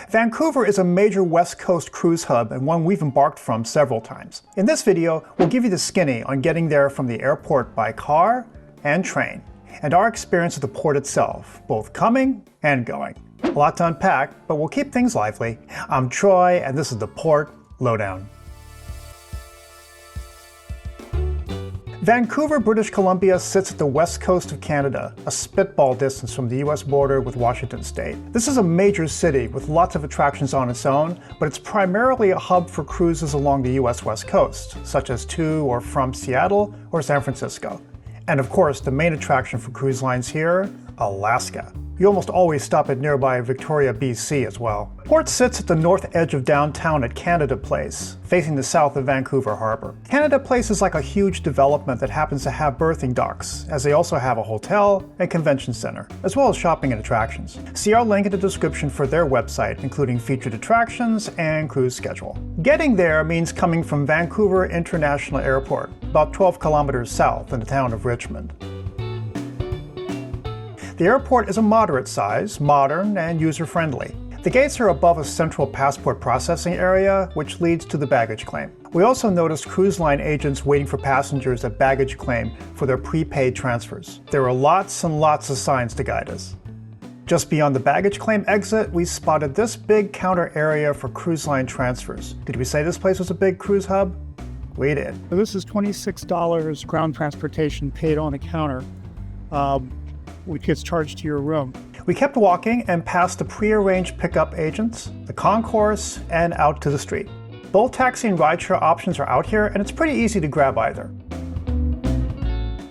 Vancouver is a major West Coast cruise hub and one we've embarked from several times. In this video, we'll give you the skinny on getting there from the airport by car and train, and our experience at the port itself, both coming and going. A lot to unpack, but we'll keep things lively. I'm Troy, and this is the Port Lowdown. Vancouver, British Columbia sits at the west coast of Canada, a spitball distance from the US border with Washington State. This is a major city with lots of attractions on its own, but it's primarily a hub for cruises along the US West Coast, such as to or from Seattle or San Francisco. And of course, the main attraction for cruise lines here, Alaska. You almost always stop at nearby Victoria, BC as well. Port sits at the north edge of downtown at Canada Place, facing the south of Vancouver Harbor. Canada Place is like a huge development that happens to have berthing docks, as they also have a hotel and convention center, as well as shopping and attractions. See our link in the description for their website, including featured attractions and cruise schedule. Getting there means coming from Vancouver International Airport, about 12 kilometers south in the town of Richmond. The airport is a moderate size, modern, and user-friendly. The gates are above a central passport processing area, which leads to the baggage claim. We also noticed cruise line agents waiting for passengers at baggage claim for their prepaid transfers. There are lots and lots of signs to guide us. Just beyond the baggage claim exit, we spotted this big counter area for cruise line transfers. Did we say this place was a big cruise hub? We did. So this is $26 ground transportation paid on a counter, which gets charged to your room. We kept walking and passed the pre-arranged pickup agents, the concourse, and out to the street. Both taxi and rideshare options are out here, and it's pretty easy to grab either.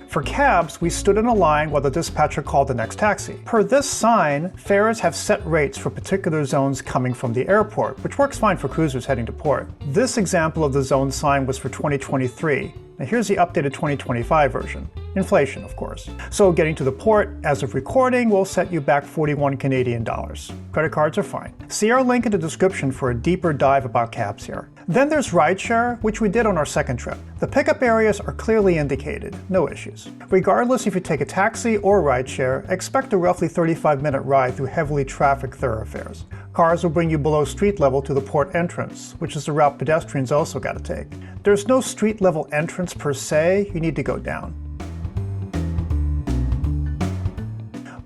For cabs, we stood in a line while the dispatcher called the next taxi. Per this sign, fares have set rates for particular zones coming from the airport, which works fine for cruisers heading to port. This example of the zone sign was for 2023. Now here's the updated 2025 version. Inflation, of course. So getting to the port, as of recording, will set you back 41 Canadian dollars. Credit cards are fine. See our link in the description for a deeper dive about cabs here. Then there's rideshare, which we did on our second trip. The pickup areas are clearly indicated, no issues. Regardless if you take a taxi or rideshare, expect a roughly 35-minute ride through heavily trafficked thoroughfares. Cars will bring you below street level to the port entrance, which is the route pedestrians also gotta take. There's no street level entrance per se, you need to go down.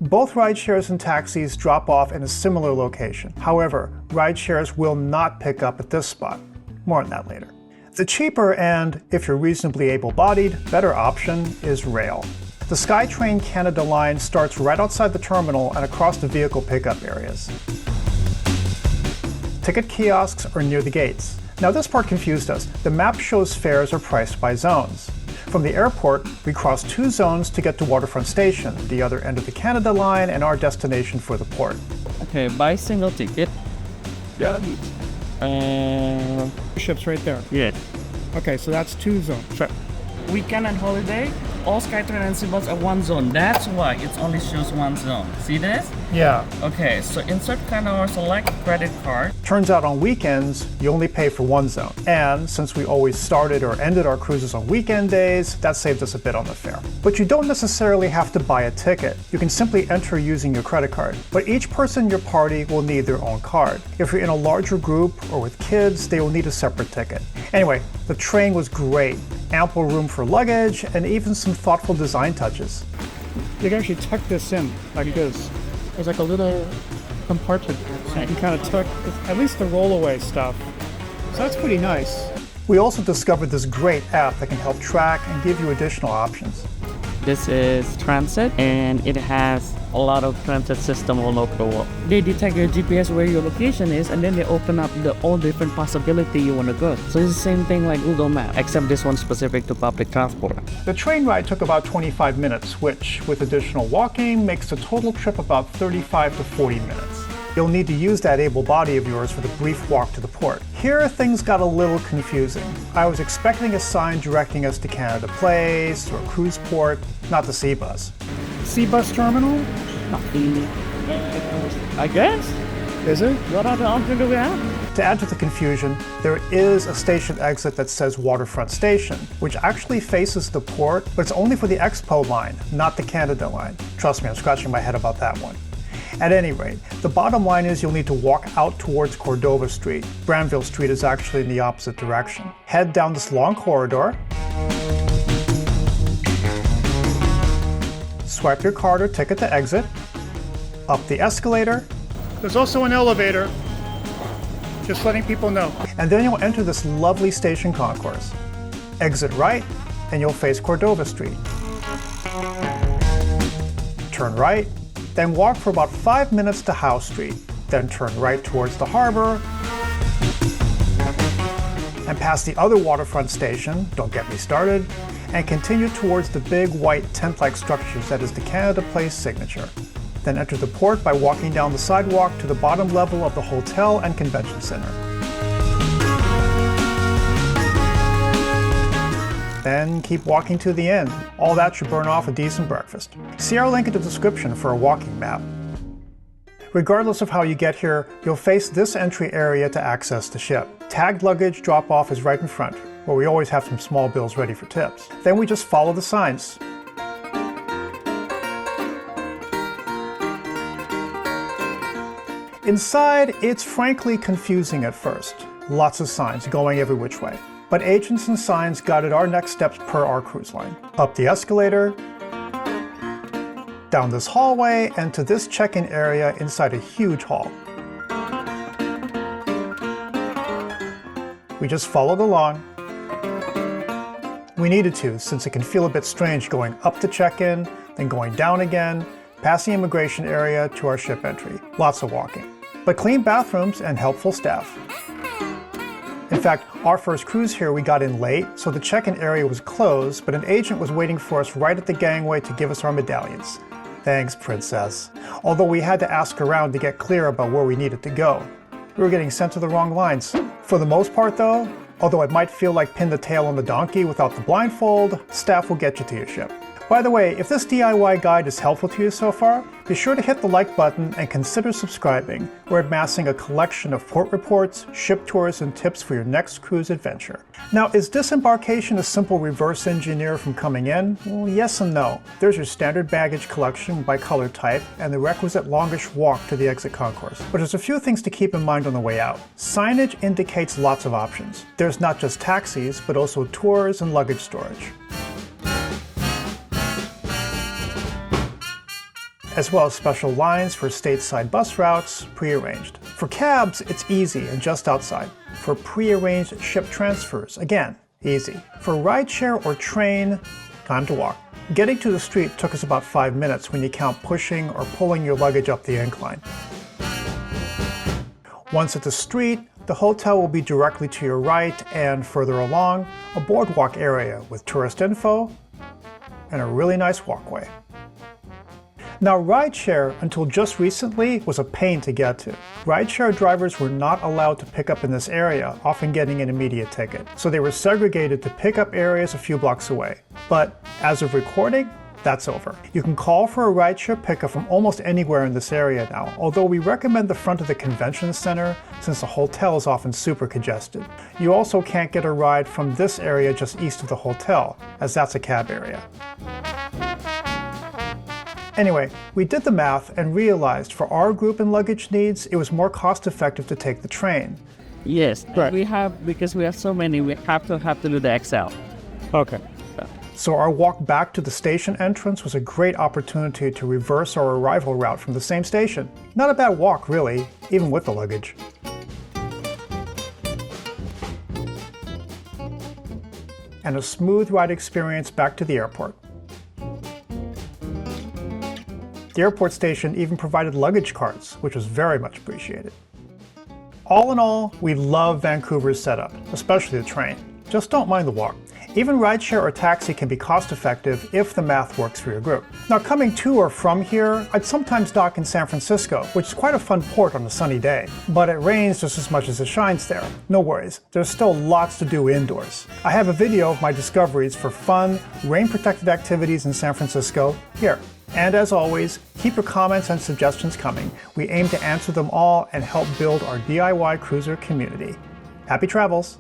Both rideshares and taxis drop off in a similar location. However, rideshares will not pick up at this spot. More on that later. The cheaper and, if you're reasonably able-bodied, better option is rail. The SkyTrain Canada Line starts right outside the terminal and across the vehicle pickup areas. Ticket kiosks are near the gates. Now this part confused us. The map shows fares are priced by zones. From the airport, we cross two zones to get to Waterfront Station, the other end of the Canada Line and our destination for the port. Okay, buy single ticket. Yeah. Ships right there. Yeah. Okay, so that's two zones. Sure. Weekend and holiday, all SkyTrain and SeaBus are one zone. That's why it only shows one zone. See this? Yeah. Okay, so insert card or select credit card. Turns out on weekends, you only pay for one zone. And since we always started or ended our cruises on weekend days, that saved us a bit on the fare. But you don't necessarily have to buy a ticket. You can simply enter using your credit card. But each person in your party will need their own card. If you're in a larger group or with kids, they will need a separate ticket. Anyway, the train was great. Ample room for luggage and even some thoughtful design touches. You can actually tuck this in like this. There's like a little compartment so you can kind of tuck at least the rollaway stuff. So that's pretty nice. We also discovered this great app that can help track and give you additional options. This is transit, and it has a lot of transit system all over the world. They detect your GPS where your location is, and then they open up all different possibility you want to go. So it's the same thing like Google Maps, except this one's specific to public transport. The train ride took about 25 minutes, which, with additional walking, makes the total trip about 35 to 40 minutes. You'll need to use that able body of yours for the brief walk to the port. Here, things got a little confusing. I was expecting a sign directing us to Canada Place or Cruise Port, not the SeaBus. SeaBus terminal? Not really. I guess. Is it? What other option do we have? To add to the confusion, there is a station exit that says Waterfront Station, which actually faces the port, but it's only for the Expo line, not the Canada line. Trust me, I'm scratching my head about that one. At any rate, the bottom line is you'll need to walk out towards Cordova Street. Granville Street is actually in the opposite direction. Head down this long corridor. Swipe your card or ticket to exit. Up the escalator. There's also an elevator. Just letting people know. And then you'll enter this lovely station concourse. Exit right, and you'll face Cordova Street. Turn right, then walk for about 5 minutes to Howe Street. Then turn right towards the harbor, and past the other waterfront station, don't get me started, and continue towards the big white tent-like structures that is the Canada Place signature. Then enter the port by walking down the sidewalk to the bottom level of the hotel and convention center. Then keep walking to the end. All that should burn off a decent breakfast. See our link in the description for a walking map. Regardless of how you get here, you'll face this entry area to access the ship. Tagged luggage drop-off is right in front, where we always have some small bills ready for tips. Then we just follow the signs. Inside, it's frankly confusing at first. Lots of signs going every which way. But agents and signs guided our next steps per our cruise line. Up the escalator, down this hallway, and to this check-in area inside a huge hall. We just followed along. We needed to, since it can feel a bit strange going up to check-in, then going down again, past the immigration area to our ship entry. Lots of walking. But clean bathrooms and helpful staff. In fact, our first cruise here we got in late, so the check-in area was closed, but an agent was waiting for us right at the gangway to give us our medallions. Thanks, princess. Although we had to ask around to get clear about where we needed to go. We were getting sent to the wrong lines. For the most part though, although it might feel like pin the tail on the donkey without the blindfold, staff will get you to your ship. By the way, if this DIY guide is helpful to you so far, be sure to hit the like button and consider subscribing. We're amassing a collection of port reports, ship tours, and tips for your next cruise adventure. Now, is Disembarkation a simple reverse engineer from coming in? Well, yes and no. There's your standard baggage collection by color type and the requisite longish walk to the exit concourse. But there's a few things to keep in mind on the way out. Signage indicates lots of options. There's not just taxis, but also tours and luggage storage, as well as special lines for stateside bus routes, pre-arranged. For cabs, it's easy and just outside. For pre-arranged ship transfers, again, easy. For rideshare or train, time to walk. Getting to the street took us about 5 minutes when you count pushing or pulling your luggage up the incline. Once at the street, the hotel will be directly to your right, and further along, a boardwalk area with tourist info and a really nice walkway. Now, rideshare, until just recently, was a pain to get to. Rideshare drivers were not allowed to pick up in this area, often getting an immediate ticket. So they were segregated to pickup areas a few blocks away. But as of recording, that's over. You can call for a rideshare pickup from almost anywhere in this area now, although we recommend the front of the convention center since the hotel is often super congested. You also can't get a ride from this area just east of the hotel, as that's a cab area. Anyway, we did the math and realized for our group and luggage needs, it was more cost-effective to take the train. Yes, Right. because we have so many, we have to do the XL. Okay. So our walk back to the station entrance was a great opportunity to reverse our arrival route from the same station. Not a bad walk, really, even with the luggage. And a smooth ride experience back to the airport. The airport station even provided luggage carts, which was very much appreciated. All in all, we love Vancouver's setup, especially the train. Just don't mind the walk. Even rideshare or taxi can be cost-effective if the math works for your group. Now, coming to or from here, I'd sometimes dock in San Francisco, which is quite a fun port on a sunny day. But it rains just as much as it shines there. No worries, there's still lots to do indoors. I have a video of my discoveries for fun, rain-protected activities in San Francisco here. And as always, keep your comments and suggestions coming. We aim to answer them all and help build our DIY cruiser community. Happy travels!